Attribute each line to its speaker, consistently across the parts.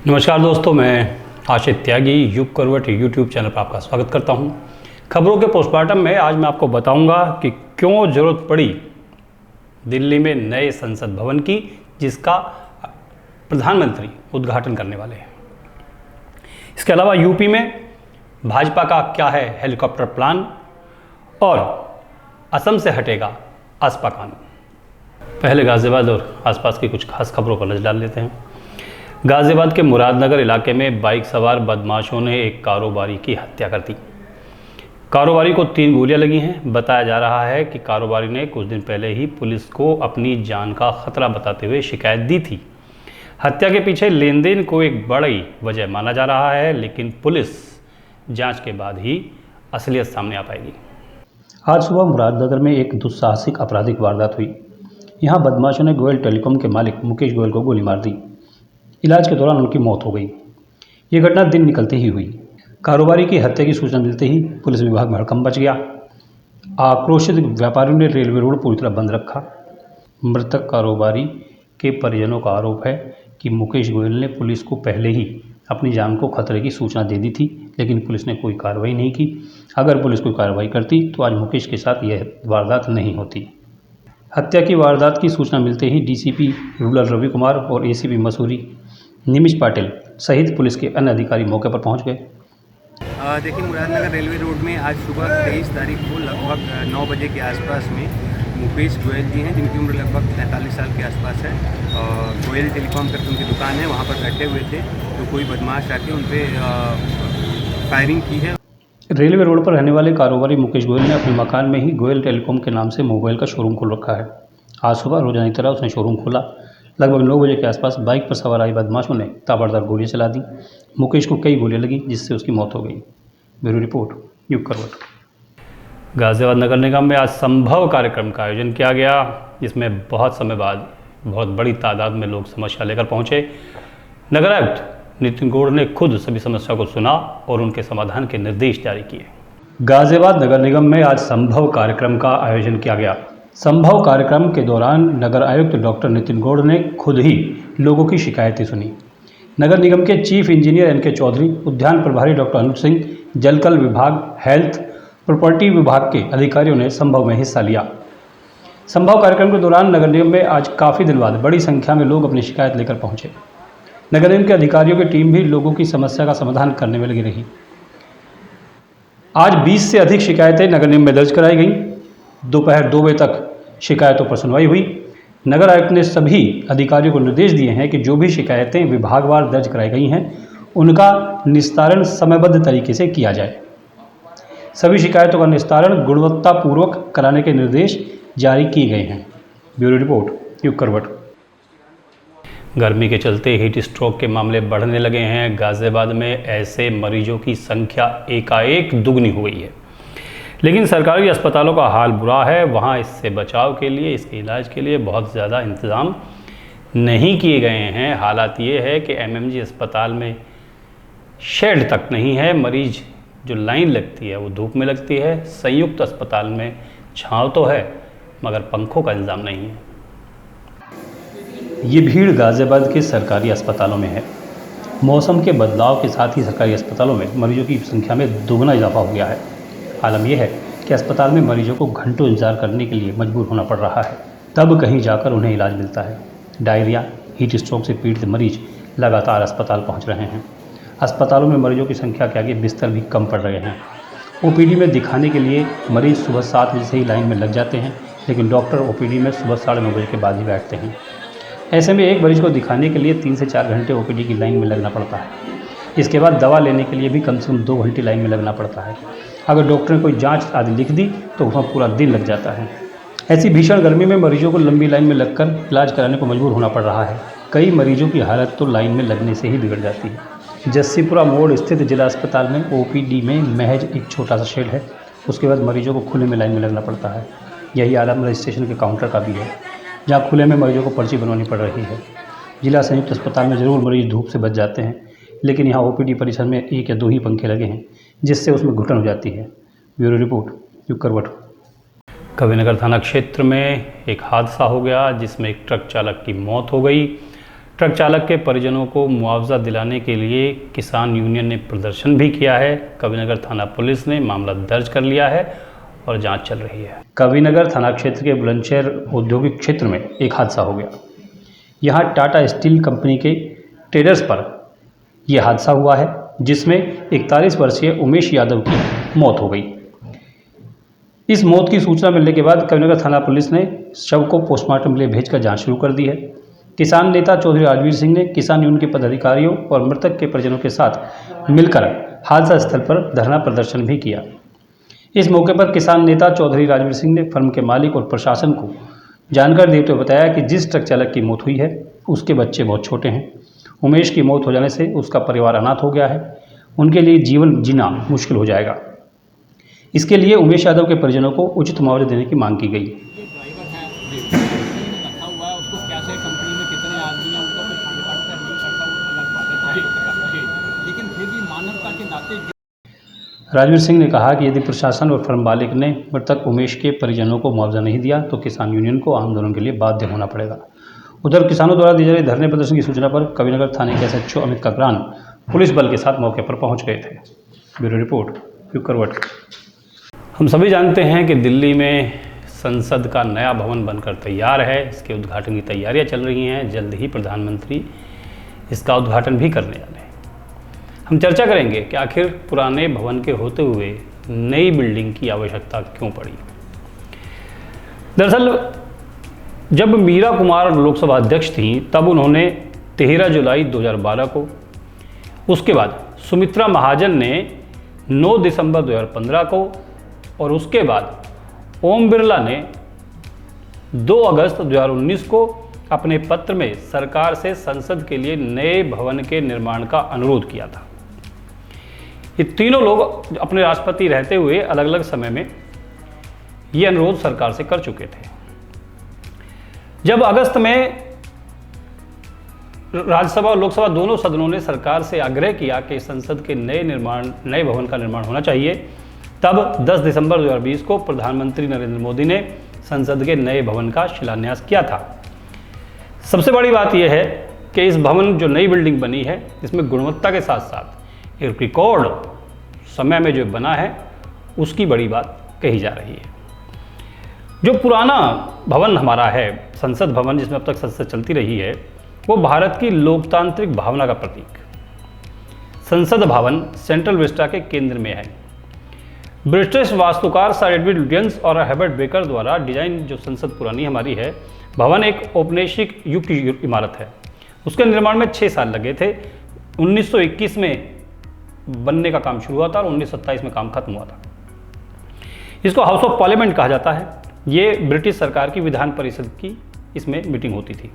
Speaker 1: नमस्कार दोस्तों, मैं आशित त्यागी युग करवट यूट्यूब चैनल पर आपका स्वागत करता हूं। खबरों के पोस्टमार्टम में आज मैं आपको बताऊंगा कि क्यों ज़रूरत पड़ी दिल्ली में नए संसद भवन की, जिसका प्रधानमंत्री उद्घाटन करने वाले हैं। इसके अलावा यूपी में भाजपा का क्या है हेलीकॉप्टर प्लान और असम से हटेगा आसपा कानून। पहले गाज़ियाबाद और आसपास की कुछ खास खबरों पर नजर डाल लेते हैं। गाज़ियाबाद के मुरादनगर इलाके में बाइक सवार बदमाशों ने एक कारोबारी की हत्या कर दी। कारोबारी को 3 गोलियां लगी हैं। बताया जा रहा है कि कारोबारी ने कुछ दिन पहले ही पुलिस को अपनी जान का खतरा बताते हुए शिकायत दी थी। हत्या के पीछे लेन देन को एक बड़ी वजह माना जा रहा है, लेकिन पुलिस जांच के बाद ही असलियत सामने आ पाएगी। आज सुबह मुरादनगर में एक दुस्साहसिक आपराधिक वारदात हुई। यहाँ बदमाशों ने गोयल टेलीकॉम के मालिक मुकेश गोयल को गोली मार दी। इलाज के दौरान उनकी मौत हो गई। ये घटना दिन निकलते ही हुई। कारोबारी की हत्या की सूचना मिलते ही पुलिस विभाग में हड़कंप मच गया। आक्रोशित व्यापारियों ने रेलवे रोड पूरी तरह बंद रखा। मृतक कारोबारी के परिजनों का आरोप है कि मुकेश गोयल ने पुलिस को पहले ही अपनी जान को खतरे की सूचना दे दी थी, लेकिन पुलिस ने कोई कार्रवाई नहीं की। अगर पुलिस कोई कार्रवाई करती तो आज मुकेश के साथ यह वारदात नहीं होती। हत्या की वारदात की सूचना मिलते ही डीसीपी रूरल रवि कुमार और एसीपी मसूरी निमिष पाटिल सहित पुलिस के अन्य अधिकारी मौके पर पहुंच गए।
Speaker 2: देखिए, मुरादनगर रेलवे रोड में आज सुबह 23 तारीख को लगभग 9 बजे के आसपास में मुकेश गोयल जी हैं, जिनकी उम्र लगभग 43 साल के आसपास है। और गोयल टेलीकॉम करके उनकी दुकान है, वहाँ पर बैठे हुए थे तो कोई बदमाश आके उन पर फायरिंग की है।
Speaker 1: रेलवे रोड पर रहने वाले कारोबारी मुकेश गोयल ने अपने मकान में ही गोयल टेलीकॉम के नाम से मोबाइल का शोरूम खोल रखा है। आज सुबह रोजाना की तरह उसने शोरूम खोला। लगभग 9 बजे के आसपास बाइक पर सवार आई बदमाशों ने ताबड़तोड़ गोलियां चला दी। मुकेश को कई गोलियां लगी, जिससे उसकी मौत हो गई। ब्यूरो रिपोर्ट, युग करवट। गाज़ियाबाद नगर निगम में आज संभव कार्यक्रम का आयोजन किया गया, जिसमें बहुत समय बाद बहुत बड़ी तादाद में लोग समस्या लेकर पहुंचे। नगर आयुक्त नितिन गौड़ ने खुद सभी समस्या को सुना और उनके समाधान के निर्देश जारी किए। गाज़ियाबाद नगर निगम में आज संभव कार्यक्रम का आयोजन किया गया। संभव कार्यक्रम के दौरान नगर आयुक्त डॉक्टर नितिन गौड़ ने खुद ही लोगों की शिकायतें सुनी। नगर निगम के चीफ इंजीनियर एनके चौधरी, उद्यान प्रभारी डॉक्टर अनुज सिंह, जलकल विभाग, हेल्थ, प्रॉपर्टी विभाग के अधिकारियों ने संभव में हिस्सा लिया। संभव कार्यक्रम के दौरान नगर निगम में आज काफ़ी दिन बाद बड़ी संख्या में लोग अपनी शिकायत लेकर पहुंचे। नगर निगम के अधिकारियों की टीम भी लोगों की समस्या का समाधान करने में लगी रही। आज 20 से अधिक शिकायतें नगर निगम में दर्ज कराई गईं। दोपहर 2 बजे तक शिकायतों पर सुनवाई हुई। नगर आयुक्त ने सभी अधिकारियों को निर्देश दिए हैं कि जो भी शिकायतें विभागवार दर्ज कराई गई हैं, उनका निस्तारण समयबद्ध तरीके से किया जाए। सभी शिकायतों का निस्तारण गुणवत्तापूर्वक कराने के निर्देश जारी किए गए हैं। ब्यूरो रिपोर्ट, युग करवट। गर्मी के चलते हीट स्ट्रोक के मामले बढ़ने लगे हैं। गाज़ियाबाद में ऐसे मरीजों की संख्या एकाएक दुगनी हो गई है, लेकिन सरकारी अस्पतालों का हाल बुरा है। वहाँ इससे बचाव के लिए, इसके इलाज के लिए बहुत ज़्यादा इंतज़ाम नहीं किए गए हैं। हालात ये है कि एमएमजी अस्पताल में शेड तक नहीं है। मरीज जो लाइन लगती है वो धूप में लगती है। संयुक्त अस्पताल में छांव तो है, मगर पंखों का इंतज़ाम नहीं है। ये भीड़ गाज़ियाबाद के सरकारी अस्पतालों में है। मौसम के बदलाव के साथ ही सरकारी अस्पतालों में मरीजों की संख्या में दोगुना इजाफा हो गया है। आलम यह है कि अस्पताल में मरीजों को घंटों इंतजार करने के लिए मजबूर होना पड़ रहा है, तब कहीं जाकर उन्हें इलाज मिलता है। डायरिया, हीट स्ट्रोक से पीड़ित मरीज लगातार अस्पताल पहुंच रहे हैं। अस्पतालों में मरीजों की संख्या के आगे बिस्तर भी कम पड़ रहे हैं। ओपीडी में दिखाने के लिए मरीज सुबह 7 बजे से ही लाइन में लग जाते हैं, लेकिन डॉक्टर ओपीडी में सुबह 9:30 बजे के बाद ही बैठते हैं। ऐसे में एक मरीज को दिखाने के लिए 3 से 4 घंटे ओपीडी की लाइन में लगना पड़ता है। इसके बाद दवा लेने के लिए भी कम से कम 2 घंटे लाइन में लगना पड़ता है। अगर डॉक्टर ने कोई जांच आदि लिख दी तो वहाँ पूरा दिन लग जाता है। ऐसी भीषण गर्मी में मरीजों को लंबी लाइन में लगकर इलाज कराने को मजबूर होना पड़ रहा है। कई मरीजों की हालत तो लाइन में लगने से ही बिगड़ जाती है। जस्सीपुरा मोड़ स्थित जिला अस्पताल में ओपीडी में महज एक छोटा सा शेड है। उसके बाद मरीजों को खुले में लाइन में लगना पड़ता है। यही आलम रजिस्ट्रेशन के काउंटर का भी है, जहाँ खुले में मरीजों को पर्ची बनवानी पड़ रही है। जिला संयुक्त अस्पताल में ज़रूर मरीज धूप से बच जाते हैं, लेकिन यहाँ ओपीडी परिसर में 1 या 2 ही पंखे लगे हैं, जिससे उसमें घुटन हो जाती है। ब्यूरो रिपोर्ट, युग करवट। कविनगर थाना क्षेत्र में एक हादसा हो गया, जिसमें एक ट्रक चालक की मौत हो गई। ट्रक चालक के परिजनों को मुआवजा दिलाने के लिए किसान यूनियन ने प्रदर्शन भी किया है। कविनगर थाना पुलिस ने मामला दर्ज कर लिया है और जांच चल रही है। कविनगर थाना क्षेत्र के बुलंदशहर औद्योगिक क्षेत्र में एक हादसा हो गया। यहां टाटा स्टील कंपनी के ट्रेडर्स पर यह हादसा हुआ है, जिसमें 41 वर्षीय उमेश यादव की मौत हो गई। इस मौत की सूचना मिलने के बाद कविनगर थाना पुलिस ने शव को पोस्टमार्टम के लिए भेजकर जांच शुरू कर दी है। किसान नेता चौधरी राजवीर सिंह ने किसान यूनियन के पदाधिकारियों और मृतक के परिजनों के साथ मिलकर हादसा स्थल पर धरना प्रदर्शन भी किया। इस मौके पर किसान नेता चौधरी राजवीर सिंह ने फर्म के मालिक और प्रशासन को जानकारी देते हुए बताया कि जिस ट्रक चालक की मौत हुई है उसके बच्चे बहुत छोटे हैं। उमेश की मौत हो जाने से उसका परिवार अनाथ हो गया है, उनके लिए जीवन जीना मुश्किल हो जाएगा। इसके लिए उमेश यादव के परिजनों को उचित मुआवजा देने की मांग की गई। राजवीर सिंह ने कहा कि यदि प्रशासन और फर्म मालिक ने मृतक उमेश के परिजनों को मुआवजा नहीं दिया तो किसान यूनियन को आंदोलन के लिए बाध्य होना पड़ेगा। उधर किसानों द्वारा दी जा रही धरने प्रदर्शन की सूचना पर कविनगर थाने के एसएचओ अमित ककरान पुलिस बल के साथ मौके पर पहुंच गए थे। ब्यूरो रिपोर्ट करवट। हम सभी जानते हैं कि दिल्ली में संसद का नया भवन बनकर तैयार है। इसके उद्घाटन की तैयारियां चल रही हैं। जल्द ही प्रधानमंत्री इसका उद्घाटन भी करने वाले हैं। हम चर्चा करेंगे कि आखिर पुराने भवन के होते हुए नई बिल्डिंग की आवश्यकता क्यों पड़ी। दरअसल जब मीरा कुमार लोकसभा अध्यक्ष थीं तब उन्होंने 13 जुलाई 2012 को, उसके बाद सुमित्रा महाजन ने 9 दिसंबर 2015 को और उसके बाद ओम बिरला ने 2 अगस्त 2019 को अपने पत्र में सरकार से संसद के लिए नए भवन के निर्माण का अनुरोध किया था। ये तीनों लोग अपने राष्ट्रपति रहते हुए अलग अलग समय में ये अनुरोध सरकार से कर चुके थे। जब अगस्त में राज्यसभा और लोकसभा दोनों सदनों ने सरकार से आग्रह किया कि संसद के नए भवन का निर्माण होना चाहिए, तब 10 दिसंबर 2020 को प्रधानमंत्री नरेंद्र मोदी ने संसद के नए भवन का शिलान्यास किया था। सबसे बड़ी बात यह है कि इस भवन जो नई बिल्डिंग बनी है इसमें गुणवत्ता के साथ साथ एक रिकॉर्ड समय में जो बना है उसकी बड़ी बात कही जा रही है। जो पुराना भवन हमारा है, संसद भवन, जिसमें अब तक संसद चलती रही है, वो भारत की लोकतांत्रिक भावना का प्रतीक। संसद भवन सेंट्रल विस्टा के केंद्र में है। ब्रिटिश वास्तुकार सर एडविन लुटियंस और हर्बर्ट बेकर द्वारा डिजाइन जो संसद पुरानी हमारी है, भवन एक औपनिवेशिक युग की इमारत है। उसके निर्माण में 6 साल लगे थे। 1921 में बनने का काम शुरू हुआ था और 1927 में काम खत्म हुआ था। इसको हाउस ऑफ पार्लियामेंट कहा जाता है। ये ब्रिटिश सरकार की विधान परिषद की इसमें मीटिंग होती थी।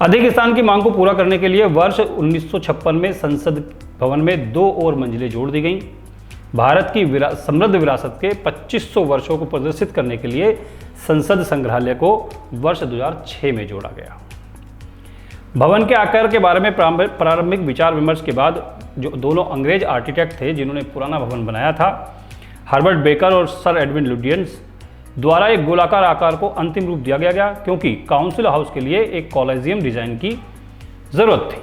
Speaker 1: अधिक स्थान की मांग को पूरा करने के लिए वर्ष 1956 में संसद भवन में 2 और मंजिलें जोड़ दी गईं। भारत की समृद्ध विरासत के 2500 वर्षों को प्रदर्शित करने के लिए संसद संग्रहालय को वर्ष 2006 में जोड़ा गया। भवन के आकार के बारे में प्रारंभिक विचार विमर्श के बाद जो दोनों अंग्रेज आर्किटेक्ट थे जिन्होंने पुराना भवन बनाया था, हर्बर्ट बेकर और सर एडविन लुटियंस द्वारा एक गोलाकार आकार को अंतिम रूप दिया गया क्योंकि काउंसिल हाउस के लिए एक कॉलेजियम डिजाइन की जरूरत थी।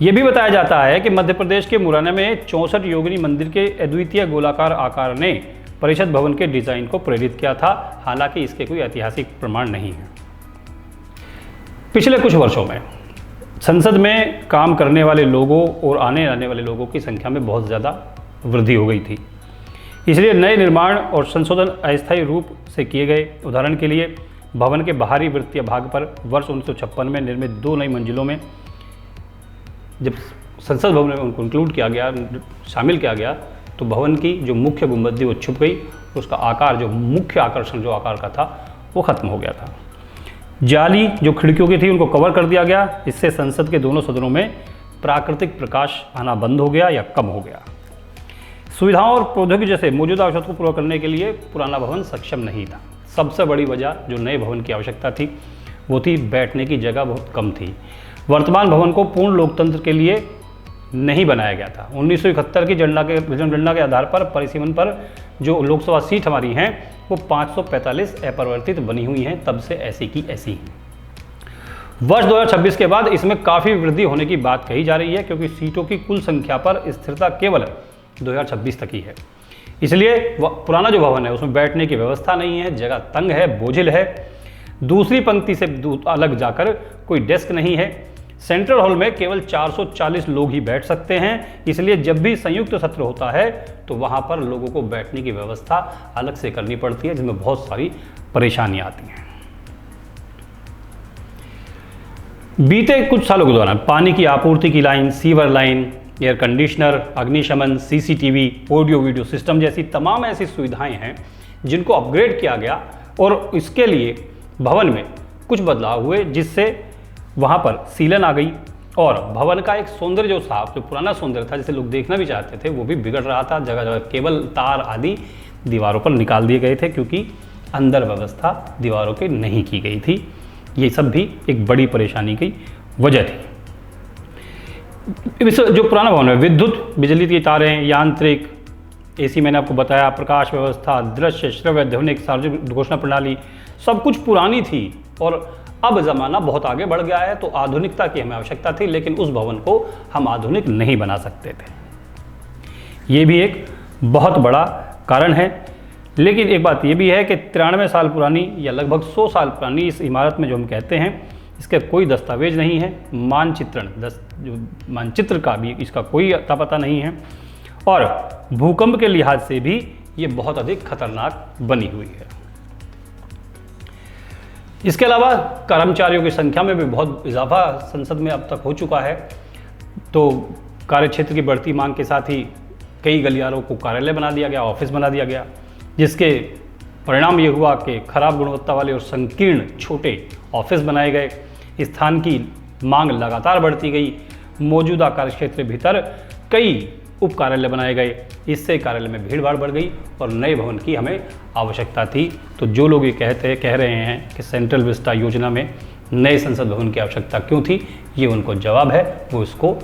Speaker 1: यह भी बताया जाता है कि मध्य प्रदेश के मुरैना में 64 योगिनी मंदिर के अद्वितीय गोलाकार आकार ने परिषद भवन के डिजाइन को प्रेरित किया था। हालांकि इसके कोई ऐतिहासिक प्रमाण नहीं है। पिछले कुछ वर्षों में संसद में काम करने वाले लोगों और आने वाले लोगों की संख्या में बहुत ज़्यादा वृद्धि हो गई थी, इसलिए नए निर्माण और संशोधन अस्थायी रूप से किए गए। उदाहरण के लिए भवन के बाहरी वृत्तीय भाग पर वर्ष 1956 में निर्मित 2 नई मंजिलों में जब संसद भवन में उनको इंक्लूड किया गया, शामिल किया गया, तो भवन की जो मुख्य गुंबद थी वो छुप गई। उसका आकार, जो मुख्य आकर्षण जो आकार का था, वो खत्म हो गया था। जाली जो खिड़कियों की थी उनको कवर कर दिया गया। इससे संसद के दोनों सदनों में प्राकृतिक प्रकाश आना बंद हो गया या कम हो गया। सुविधाओं और प्रौद्योगिकी जैसे मौजूदा आवश्यकताओं को पूरा करने के लिए पुराना भवन सक्षम नहीं था। सबसे बड़ी वजह जो नए भवन की आवश्यकता थी वो थी बैठने की जगह बहुत कम थी। वर्तमान भवन को पूर्ण लोकतंत्र के लिए नहीं बनाया गया था। 1971 की जनगणना के आधार पर परिसीमन पर जो लोकसभा सीट हमारी हैं वो 545 अपरिवर्तित बनी हुई हैं, तब से ऐसी की ऐसी हैं। वर्ष 2026 के बाद इसमें काफ़ी वृद्धि होने की बात कही जा रही है, क्योंकि सीटों की कुल संख्या पर स्थिरता केवल 2026 तक ही है। इसलिए पुराना जो भवन है उसमें बैठने की व्यवस्था नहीं है, जगह तंग है, बोझिल है, दूसरी पंक्ति से अलग जाकर कोई डेस्क नहीं है। सेंट्रल हॉल में केवल 440 लोग ही बैठ सकते हैं, इसलिए जब भी संयुक्त सत्र होता है तो वहाँ पर लोगों को बैठने की व्यवस्था अलग से करनी पड़ती है, जिसमें बहुत सारी परेशानियाँ आती हैं। बीते कुछ सालों के दौरान पानी की आपूर्ति की line, sewer line, air conditioner, अग्निशमन, सीसीटीवी, ऑडियो वीडियो सिस्टम जैसी तमाम ऐसी सुविधाएं हैं जिनको अपग्रेड किया गया और इसके लिए भवन में कुछ बदलाव हुए, जिससे वहाँ पर सीलन आ गई और भवन का एक सौंदर्य जो पुराना सौंदर्य था जिसे लोग देखना भी चाहते थे वो भी बिगड़ रहा था। जगह जगह केबल, तार आदि दीवारों पर निकाल दिए गए थे, क्योंकि अंदर व्यवस्था दीवारों के नहीं की गई थी। ये सब भी एक बड़ी परेशानी की वजह थी। इस जो पुराना भवन है, विद्युत बिजली की तारें, यांत्रिक, एसी मैंने आपको बताया, प्रकाश व्यवस्था, दृश्य, श्रव्य, ध्वनिक, सार्वजनिक घोषणा प्रणाली, सब कुछ पुरानी थी और अब ज़माना बहुत आगे बढ़ गया है, तो आधुनिकता की हमें आवश्यकता थी, लेकिन उस भवन को हम आधुनिक नहीं बना सकते थे। ये भी एक बहुत बड़ा कारण है। लेकिन एक बात ये भी है कि 93 साल पुरानी या लगभग 100 साल पुरानी इस इमारत में जो हम कहते हैं, इसका कोई दस्तावेज नहीं है, जो मानचित्र का भी इसका कोई अता पता नहीं है, और भूकंप के लिहाज से भी ये बहुत अधिक खतरनाक बनी हुई है। इसके अलावा कर्मचारियों की संख्या में भी बहुत इजाफा संसद में अब तक हो चुका है, तो कार्यक्षेत्र की बढ़ती मांग के साथ ही कई गलियारों को कार्यालय बना दिया गया, ऑफिस बना दिया गया, जिसके परिणाम ये हुआ कि खराब गुणवत्ता वाले और संकीर्ण छोटे ऑफिस बनाए गए। स्थान की मांग लगातार बढ़ती गई, मौजूदा कार्यक्षेत्र के भीतर कई उप कार्यालय बनाए गए, इससे कार्यालय में भीड़ भाड़ बढ़ गई और नए भवन की हमें आवश्यकता थी। तो जो लोग ये कह रहे हैं कि सेंट्रल विस्टा योजना में नए संसद भवन की आवश्यकता क्यों थी, ये उनको जवाब है। वो इसको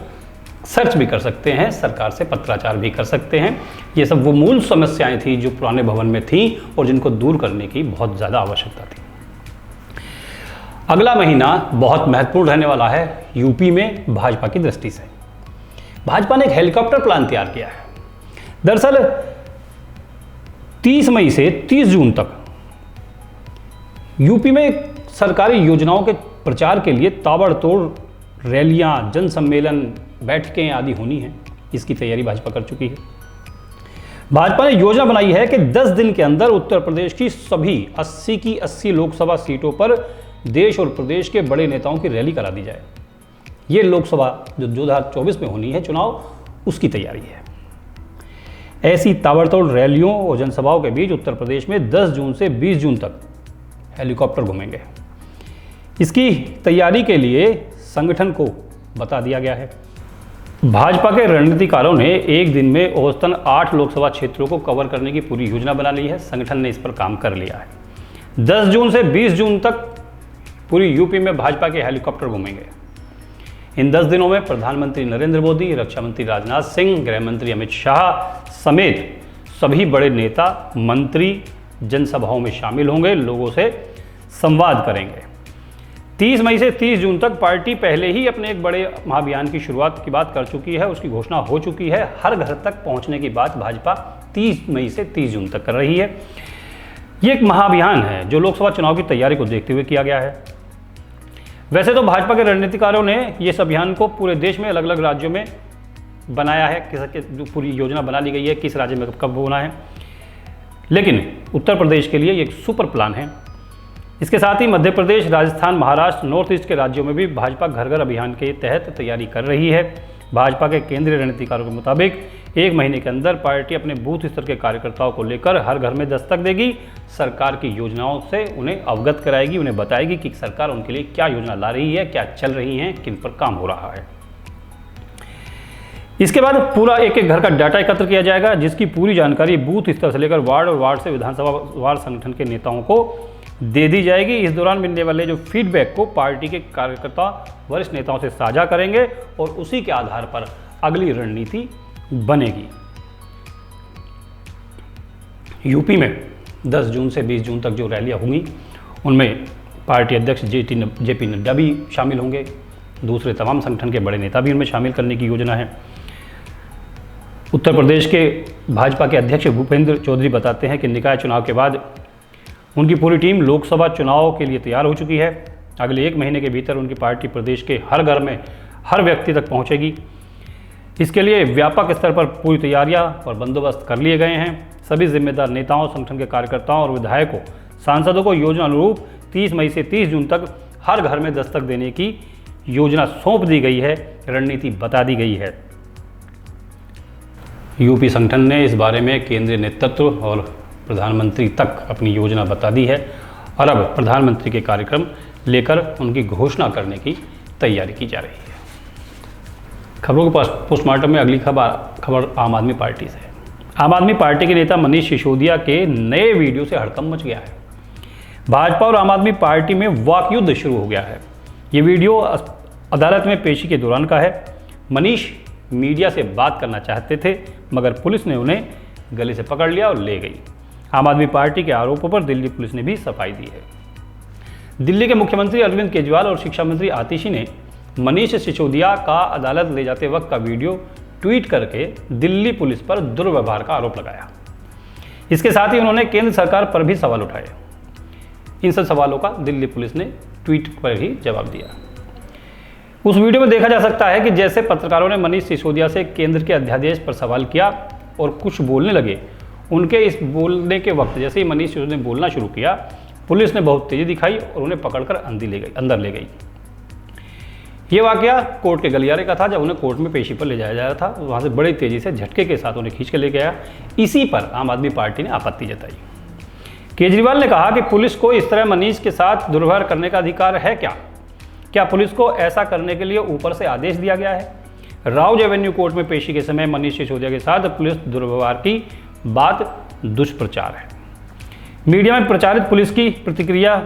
Speaker 1: सर्च भी कर सकते हैं, सरकार से पत्राचार भी कर सकते हैं। ये सब वो मूल समस्याएं थी जो पुराने भवन में थी और जिनको दूर करने की बहुत ज़्यादा आवश्यकता थी। अगला महीना बहुत महत्वपूर्ण रहने वाला है यूपी में भाजपा की दृष्टि से। भाजपा ने एक हेलीकॉप्टर प्लान तैयार किया है। दरअसल 30 मई से 30 जून तक यूपी में सरकारी योजनाओं के प्रचार के लिए ताबड़तोड़ रैलियां, जन सम्मेलन, बैठकें आदि होनी है। इसकी तैयारी भाजपा कर चुकी है। भाजपा ने योजना बनाई है कि 10 दिन के अंदर उत्तर प्रदेश की सभी 80 की 80 लोकसभा सीटों पर देश और प्रदेश के बड़े नेताओं की रैली करा दी जाए। ये लोकसभा जो 2024 में होनी है चुनाव, उसकी तैयारी है। ऐसी ताबड़तोड़ रैलियों और जनसभाओं के बीच उत्तर प्रदेश में 10 जून से 20 जून तक हेलीकॉप्टर घूमेंगे। इसकी तैयारी के लिए संगठन को बता दिया गया है। भाजपा के रणनीतिकारों ने एक दिन में औसतन 8 लोकसभा क्षेत्रों को कवर करने की पूरी योजना बना ली है। संगठन ने इस पर काम कर लिया है। 10 जून से 20 जून तक पूरी यूपी में भाजपा के हेलीकॉप्टर घूमेंगे। इन 10 दिनों में प्रधानमंत्री नरेंद्र मोदी, रक्षा मंत्री राजनाथ सिंह, गृह मंत्री अमित शाह समेत सभी बड़े नेता, मंत्री जनसभाओं में शामिल होंगे, लोगों से संवाद करेंगे। 30 मई से 30 जून तक पार्टी पहले ही अपने एक बड़े महाअभियान की शुरुआत की बात कर चुकी है, उसकी घोषणा हो चुकी है। हर घर तक पहुंचने की बात भाजपा 30 मई से 30 जून तक कर रही है। ये एक महाअभियान है जो लोकसभा चुनाव की तैयारी को देखते हुए किया गया है। वैसे तो भाजपा के रणनीतिकारों ने इस अभियान को पूरे देश में अलग अलग राज्यों में बनाया है, जो पूरी योजना बना ली गई है, किस राज्य में कब होना है, लेकिन उत्तर प्रदेश के लिए एक सुपर प्लान है। इसके साथ ही मध्य प्रदेश, राजस्थान, महाराष्ट्र, नॉर्थ ईस्ट के राज्यों में भी भाजपा घर घर अभियान के तहत तैयारी कर रही है। भाजपा के केंद्रीय रणनीतिकारों के मुताबिक 1 महीने के अंदर पार्टी अपने बूथ स्तर के कार्यकर्ताओं को लेकर हर घर में दस्तक देगी, सरकार की योजनाओं से उन्हें अवगत कराएगी, उन्हें बताएगी कि सरकार उनके लिए क्या योजना ला रही है, क्या चल रही है, किन पर काम हो रहा है। इसके बाद पूरा एक एक घर का डाटा एकत्र किया जाएगा, जिसकी पूरी जानकारी बूथ स्तर से लेकर वार्ड और वार्ड से विधानसभा वार्ड संगठन के नेताओं को दे दी जाएगी। इस दौरान मिलने वाले जो फीडबैक को पार्टी के कार्यकर्ता वरिष्ठ नेताओं से साझा करेंगे और उसी के आधार पर अगली रणनीति बनेगी। यूपी में 10 जून से 20 जून तक जो रैलियां होंगी उनमें पार्टी अध्यक्ष जेपी नड्डा भी शामिल होंगे। दूसरे तमाम संगठन के बड़े नेता भी उनमें शामिल करने की योजना है। उत्तर प्रदेश के भाजपा के अध्यक्ष भूपेंद्र चौधरी बताते हैं कि निकाय चुनाव के बाद उनकी पूरी टीम लोकसभा चुनाव के लिए तैयार हो चुकी है। अगले 1 महीने के भीतर उनकी पार्टी प्रदेश के हर घर में हर व्यक्ति तक पहुंचेगी। इसके लिए व्यापक स्तर पर पूरी तैयारियां और बंदोबस्त कर लिए गए हैं। सभी जिम्मेदार नेताओं, संगठन के कार्यकर्ताओं और विधायकों, सांसदों को योजना अनुरूप 30 मई से 30 जून तक हर घर में दस्तक देने की योजना सौंप दी गई है, रणनीति बता दी गई है। यूपी संगठन ने इस बारे में केंद्रीय नेतृत्व और प्रधानमंत्री तक अपनी योजना बता दी है और अब प्रधानमंत्री के कार्यक्रम लेकर उनकी घोषणा करने की तैयारी की जा रही है। खबरों के पास पोस्टमार्टम में अगली खबर आम आदमी पार्टी से है। आम आदमी पार्टी के नेता मनीष सिसोदिया के नए वीडियो से हड़कंप मच गया है। भाजपा और आम आदमी पार्टी में वाक युद्ध शुरू हो गया है। ये वीडियो अदालत में पेशी के दौरान का है। मनीष मीडिया से बात करना चाहते थे मगर पुलिस ने उन्हें गले से पकड़ लिया और ले गई। आम आदमी पार्टी के आरोपों पर दिल्ली पुलिस ने भी सफाई दी है। दिल्ली के मुख्यमंत्री अरविंद केजरीवाल और शिक्षा मंत्री आतिशी ने मनीष सिसोदिया का अदालत ले जाते वक्त का वीडियो ट्वीट करके दिल्ली पुलिस पर दुर्व्यवहार का आरोप लगाया। इसके साथ ही उन्होंने केंद्र सरकार पर भी सवाल उठाए। इन सब सवालों का दिल्ली पुलिस ने ट्वीट पर ही जवाब दिया। उस वीडियो में देखा जा सकता है कि जैसे पत्रकारों ने मनीष सिसोदिया से केंद्र के अध्यादेश पर सवाल किया और कुछ बोलने लगे, उनके इस बोलने के वक्त जैसे ही मनीष सिसोदिया ने बोलना शुरू किया, पुलिस ने बहुत तेजी दिखाई और उन्हें पकड़कर अंदर ले गई। ये वाकया कोर्ट के गलियारे का था। जब उन्हें कोर्ट में पेशी पर ले जाया जा रहा था, वहाँ से बड़ी तेजी से झटके के साथ उन्हें खींच के ले गया। इसी पर आम आदमी पार्टी ने आपत्ति जताई। केजरीवाल ने कहा कि पुलिस को इस तरह मनीष के साथ दुर्व्यवहार करने का अधिकार है क्या पुलिस को ऐसा करने के लिए ऊपर से आदेश दिया गया है? राउज एवेन्यू कोर्ट में पेशी के समय मनीष सिसोदिया के साथ पुलिस दुर्व्यवहार की बात दुष्प्रचार है। मीडिया में प्रचारित पुलिस की प्रतिक्रिया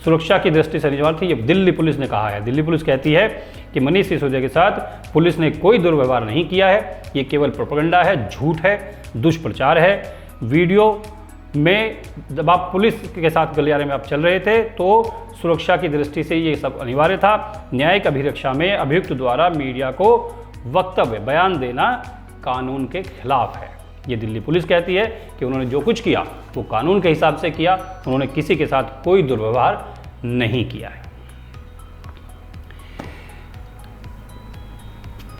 Speaker 1: सुरक्षा की दृष्टि से अनिवार्य थी। ये दिल्ली पुलिस ने कहा है। दिल्ली पुलिस कहती है कि मनीष सिसोदिया के साथ पुलिस ने कोई दुर्व्यवहार नहीं किया है। ये केवल प्रोपेगेंडा है, झूठ है, दुष्प्रचार है। वीडियो में जब आप पुलिस के साथ गलियारे में आप चल रहे थे तो सुरक्षा की दृष्टि से ये सब अनिवार्य था। न्यायिक अभिरक्षा में अभियुक्त द्वारा मीडिया को वक्तव्य बयान देना कानून के खिलाफ है। ये दिल्ली पुलिस कहती है कि उन्होंने जो कुछ किया वो कानून के हिसाब से किया। उन्होंने किसी के साथ कोई दुर्व्यवहार नहीं किया है।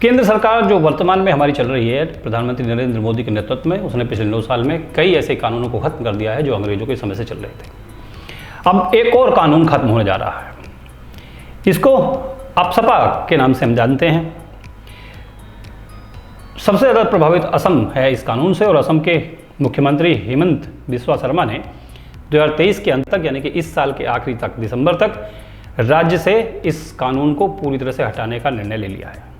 Speaker 1: केंद्र सरकार जो वर्तमान में हमारी चल रही है, प्रधानमंत्री नरेंद्र मोदी के नेतृत्व में, उसने पिछले 9 साल में कई ऐसे कानूनों को खत्म कर दिया है जो अंग्रेजों के समय से चल रहे थे। अब एक और कानून खत्म होने जा रहा है। इसको अपसपा के नाम से हम जानते हैं। सबसे ज़्यादा प्रभावित असम है इस कानून से और असम के मुख्यमंत्री हेमंत बिस्वा शर्मा ने 2023 के अंत तक यानी कि इस साल के आखिरी तक, दिसंबर तक, राज्य से इस कानून को पूरी तरह से हटाने का निर्णय ले लिया है।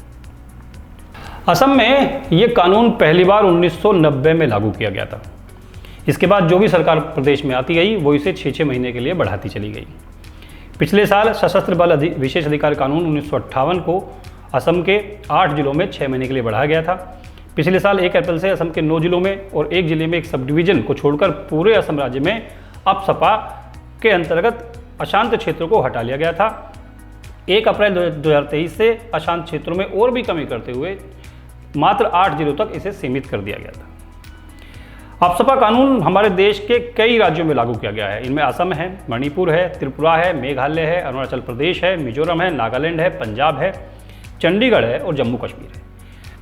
Speaker 1: असम में ये कानून पहली बार 1990 में लागू किया गया था। इसके बाद जो भी सरकार प्रदेश में आती गई वो इसे 6-6 महीने के लिए बढ़ाती चली गई। पिछले साल सशस्त्र बल विशेष अधिकार कानून 1958 को असम के 8 जिलों में 6 महीने के लिए बढ़ाया गया था। पिछले साल 1 अप्रैल से असम के 9 जिलों में और 1 जिले में एक सब डिवीजन को छोड़कर पूरे असम राज्य में अपसपा के अंतर्गत अशांत क्षेत्रों को हटा लिया गया था। 1 अप्रैल 2023 से अशांत क्षेत्रों में और भी कमी करते हुए मात्र 8 जिलों तक इसे सीमित कर दिया गया था। अपसपा कानून हमारे देश के कई राज्यों में लागू किया गया है। इनमें असम है, मणिपुर है, त्रिपुरा है, मेघालय है, अरुणाचल प्रदेश है, मिजोरम है, नागालैंड है, पंजाब है, चंडीगढ़ है और जम्मू कश्मीर है।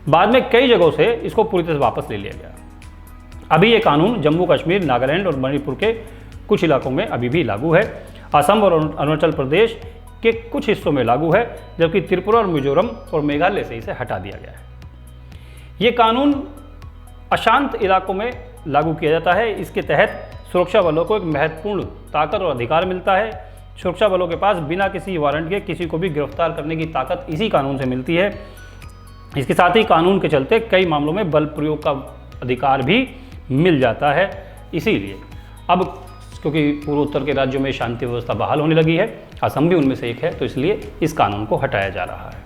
Speaker 1: बाद में कई जगहों से इसको पूरी तरह से वापस ले लिया गया। अभी ये कानून जम्मू कश्मीर, नागालैंड और मणिपुर के कुछ इलाकों में अभी भी लागू है। असम और अरुणाचल प्रदेश के कुछ हिस्सों में लागू है, जबकि त्रिपुरा और मिजोरम और मेघालय से इसे हटा दिया गया है। ये कानून अशांत इलाकों में लागू किया जाता है। इसके तहत सुरक्षा बलों को एक महत्वपूर्ण ताकत और अधिकार मिलता है। सुरक्षा बलों के पास बिना किसी वारंट के किसी को भी गिरफ्तार करने की ताकत इसी कानून से मिलती है। इसके साथ ही कानून के चलते कई मामलों में बल प्रयोग का अधिकार भी मिल जाता है। इसीलिए अब क्योंकि पूर्वोत्तर के राज्यों में शांति व्यवस्था बहाल होने लगी है, असम भी उनमें से एक है, तो इसलिए इस कानून को हटाया जा रहा है।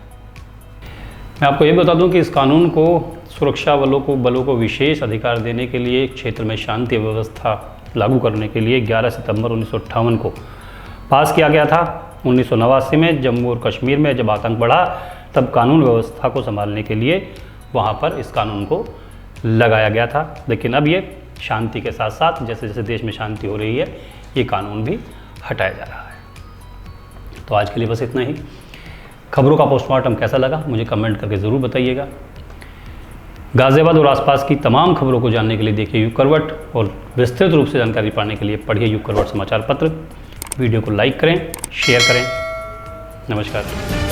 Speaker 1: मैं आपको ये बता दूं कि इस कानून को सुरक्षा बलों को विशेष अधिकार देने के लिए क्षेत्र में शांति व्यवस्था लागू करने के लिए 11 सितंबर 1958 को पास किया गया था 1989 में। जम्मू और कश्मीर में जब आतंक बढ़ा तब कानून व्यवस्था को संभालने के लिए वहाँ पर इस कानून को लगाया गया था, लेकिन अब ये शांति के साथ साथ जैसे जैसे देश में शांति हो रही है ये कानून भी हटाया जा रहा है। तो आज के लिए बस इतना ही। खबरों का पोस्टमार्टम कैसा लगा मुझे कमेंट करके ज़रूर बताइएगा। गाज़ियाबाद और आसपास की तमाम खबरों को जानने के लिए देखिए युग करवट, और विस्तृत रूप से जानकारी पाने के लिए पढ़िए युग करवट समाचार पत्र। वीडियो को लाइक करें, शेयर करें। नमस्कार।